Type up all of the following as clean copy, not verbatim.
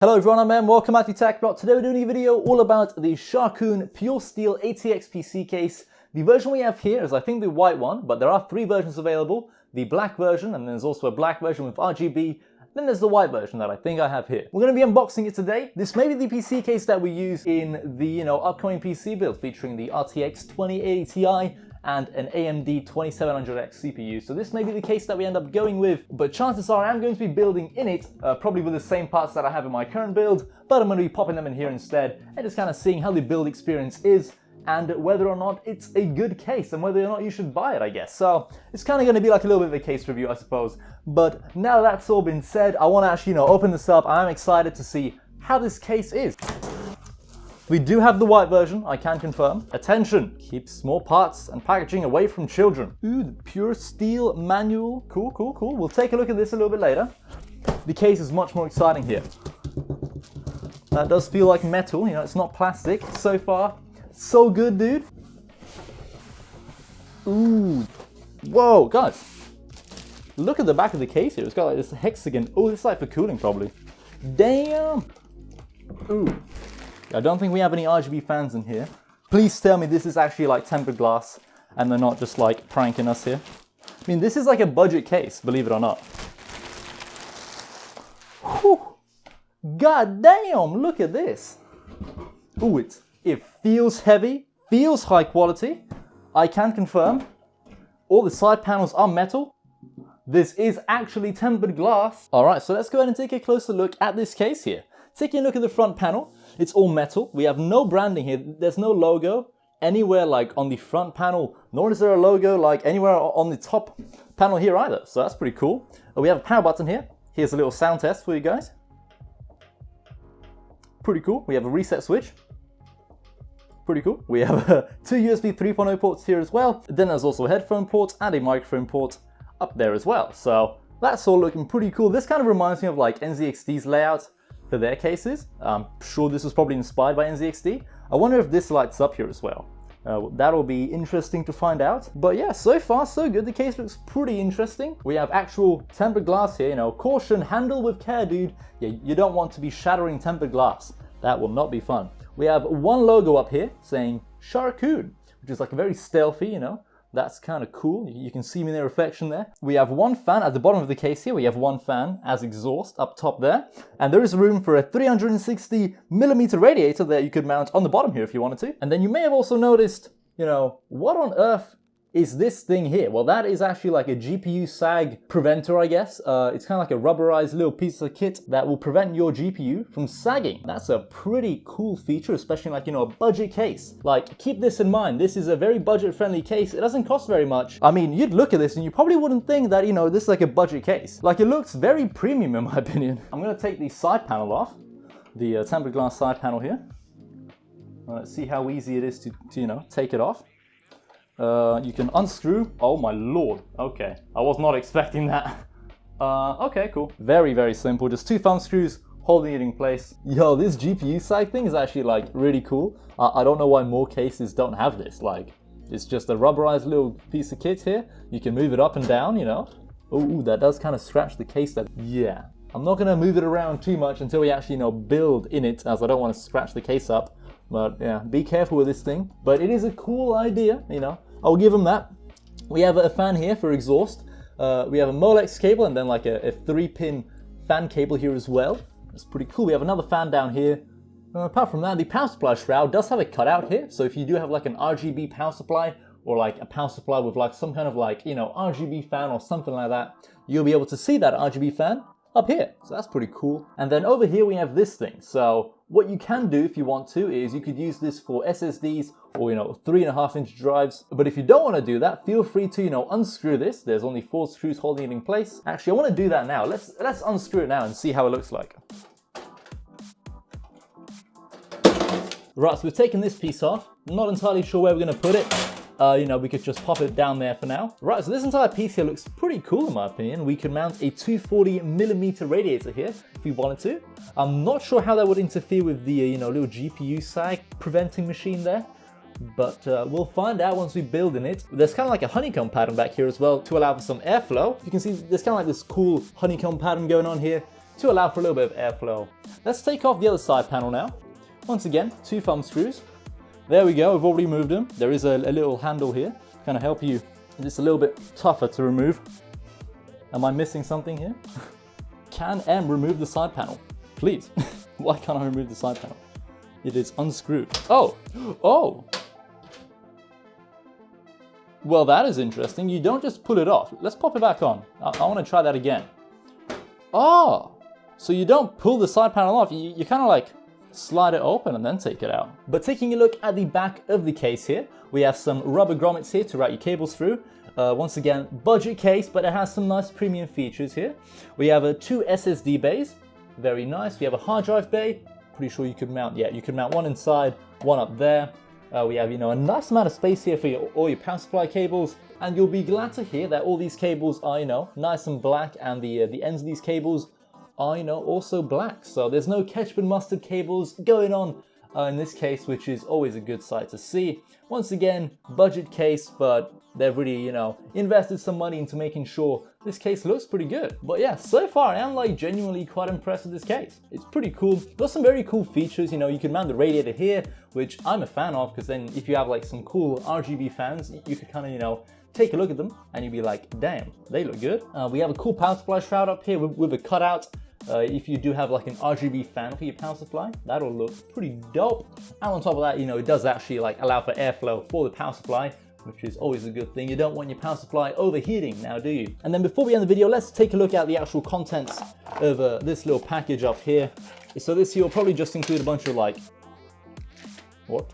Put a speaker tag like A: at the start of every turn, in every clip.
A: Hello everyone, I'm Em. Welcome back to TechBlock. Today we're doing a video all about the Sharkoon Pure Steel ATX PC case. The version we have here is I think the white one, but there are three versions available. The black version, and there's also a black version with RGB. Then there's the white version that I think I have here. We're going to be unboxing it today. This may be the PC case that we use in the upcoming PC build featuring the RTX 2080 Ti and an AMD 2700X CPU. So this may be the case that we end up going with, but chances are I'm going to be building in it, probably with the same parts that I have in my current build, but I'm going to be popping them in here instead and just kind of seeing how the build experience is and whether or not it's a good case and whether or not you should buy it, I guess. So it's kind of going to be like a little bit of a case review, I suppose. But now that's all been said, I want to actually open this up. I'm excited to see how this case is. We do have the white version, I can confirm. Attention, keep small parts and packaging away from children. Ooh, the Pure Steel manual. Cool, cool, cool. We'll take a look at this a little bit later. The case is much more exciting here. That does feel like metal, it's not plastic. So far, so good, dude. Ooh, whoa, guys. Look at the back of the case here. It's got like this hexagon. Oh, this is like for cooling probably. Damn. Ooh. I don't think we have any RGB fans in here. Please tell me this is actually like tempered glass and they're not just like pranking us here. I mean, this is like a budget case, believe it or not. Whew. God damn, look at this. Ooh, it feels heavy, feels high quality. I can confirm all the side panels are metal. This is actually tempered glass. All right, so let's go ahead and take a closer look at this case here. Taking a look at the front panel, it's all metal. We have no branding here. There's no logo anywhere like on the front panel, nor is there a logo like anywhere on the top panel here either. So that's pretty cool. We have a power button here. Here's a little sound test for you guys. Pretty cool. We have a reset switch. Pretty cool. We have two USB 3.0 ports here as well. Then there's also a headphone port and a microphone port up there as well. So that's all looking pretty cool. This kind of reminds me of like NZXT's layout for their cases. I'm sure this was probably inspired by NZXT. I wonder if this lights up here as well. That'll be interesting to find out. But yeah, so far so good. The case looks pretty interesting. We have actual tempered glass here. Caution, handle with care, dude. Yeah, you don't want to be shattering tempered glass. That will not be fun. We have one logo up here saying Sharkoon, which is like very stealthy, That's kind of cool. You can see me in the reflection there. We have one fan at the bottom of the case here. We have one fan as exhaust up top there. And there is room for a 360mm radiator that you could mount on the bottom here if you wanted to. And then you may have also noticed, what on earth is this thing here? Well, that is actually like a GPU sag preventer, I guess. It's kind of like a rubberized little piece of kit that will prevent your GPU from sagging. That's a pretty cool feature, especially like, a budget case. Like, keep this in mind. This is a very budget-friendly case. It doesn't cost very much. I mean, you'd look at this and you probably wouldn't think that, this is like a budget case. Like, it looks very premium in my opinion. I'm gonna take the side panel off, the tempered glass side panel here. Let's see how easy it is to take it off. You can unscrew. Oh my lord. Okay, I was not expecting that. Okay, cool. Very, very simple. Just two thumb screws holding it in place. Yo, this GPU side thing is actually like really cool. I don't know why more cases don't have this. Like, it's just a rubberized little piece of kit here. You can move it up and down, Oh, that does kind of scratch the case. Yeah. I'm not gonna move it around too much until we actually, build in it, as I don't want to scratch the case up. But yeah, be careful with this thing. But it is a cool idea, I'll give them that. We have a fan here for exhaust. We have a Molex cable and then like a 3-pin fan cable here as well. That's pretty cool. We have another fan down here. Apart from that, the power supply shroud does have a cutout here. So if you do have like an RGB power supply or like a power supply with like some kind of like, RGB fan or something like that, you'll be able to see that RGB fan up here. So that's pretty cool. And then over here we have this thing. So what you can do if you want to is you could use this for SSDs or 3.5-inch drives. But if you don't want to do that, feel free to unscrew this. There's only 4 screws holding it in place. Actually, I want to do that now. Let's unscrew it now and see how it looks like. Right, so we've taken this piece off. I'm not entirely sure where we're going to put it. We could just pop it down there for now. Right, so this entire piece here looks pretty cool in my opinion. We could mount a 240mm radiator here if we wanted to. I'm not sure how that would interfere with the, little GPU sag preventing machine there. But we'll find out once we build in it. There's kind of like a honeycomb pattern back here as well to allow for some airflow. You can see there's kind of like this cool honeycomb pattern going on here to allow for a little bit of airflow. Let's take off the other side panel now. Once again, 2 thumb screws. There we go, we've already removed them. There is a little handle here, kind of help you. It's a little bit tougher to remove. Am I missing something here? Can M remove the side panel? Please. Why can't I remove the side panel? It is unscrewed. Oh! Oh! Well, that is interesting. You don't just pull it off. Let's pop it back on. I want to try that again. Oh! So you don't pull the side panel off. You kind of like slide it open and then take it out. But taking a look at the back of the case here, we have some rubber grommets here to route your cables through. Once again, budget case, but it has some nice premium features here. We have 2 SSD bays, very nice. We have a hard drive bay, pretty sure you could mount, yeah, you could mount one inside, one up there. We have, a nice amount of space here for all your power supply cables, and you'll be glad to hear that all these cables are, nice and black, and the ends of these cables are, also black. So there's no ketchup and mustard cables going on in this case, which is always a good sight to see. Once again, budget case, but they've really, invested some money into making sure this case looks pretty good. But yeah, so far I am like genuinely quite impressed with this case. It's pretty cool. Got some very cool features, you can mount the radiator here, which I'm a fan of, because then if you have like some cool RGB fans, you could kind of, take a look at them and you'd be like, damn, they look good. We have a cool power supply shroud up here with a cutout. If you do have like an RGB fan for your power supply, that'll look pretty dope. And on top of that, it does actually like allow for airflow for the power supply, which is always a good thing. You don't want your power supply overheating now, do you? And then before we end the video, let's take a look at the actual contents of this little package up here. So this here will probably just include a bunch of like, what?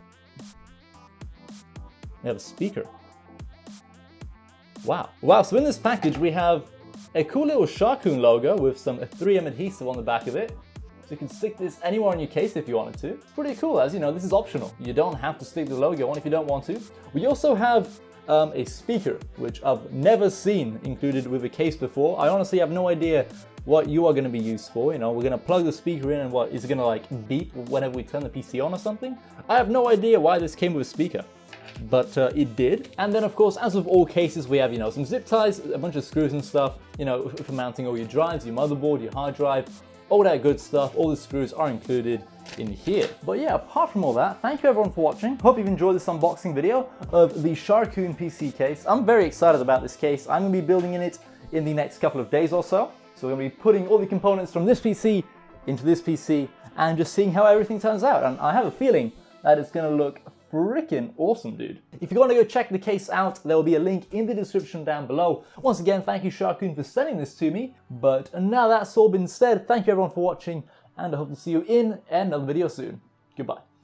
A: We have a speaker. Wow. Wow, so in this package we have a cool little Sharkoon logo with some 3M adhesive on the back of it. So you can stick this anywhere on your case if you wanted to. It's pretty cool, as this is optional. You don't have to stick the logo on if you don't want to. We also have a speaker, which I've never seen included with a case before. I honestly have no idea what you are going to be used for. We're going to plug the speaker in and what, is it going to like beep whenever we turn the PC on or something? I have no idea why this came with a speaker, but it did. And then of course, as with all cases, we have, some zip ties, a bunch of screws and stuff, for mounting all your drives, your motherboard, your hard drive, all that good stuff. All the screws are included in here. But yeah, apart from all that, thank you everyone for watching. Hope you've enjoyed this unboxing video of the Sharkoon PC case. I'm very excited about this case. I'm going to be building in it in the next couple of days or so. So we're going to be putting all the components from this PC into this PC and just seeing how everything turns out. And I have a feeling that it's going to look freaking awesome, dude. If you want to go check the case out, there will be a link in the description down below. Once again, thank you Sharkoon for sending this to me. But now that's all been said, thank you everyone for watching, and I hope to see you in another video soon. Goodbye.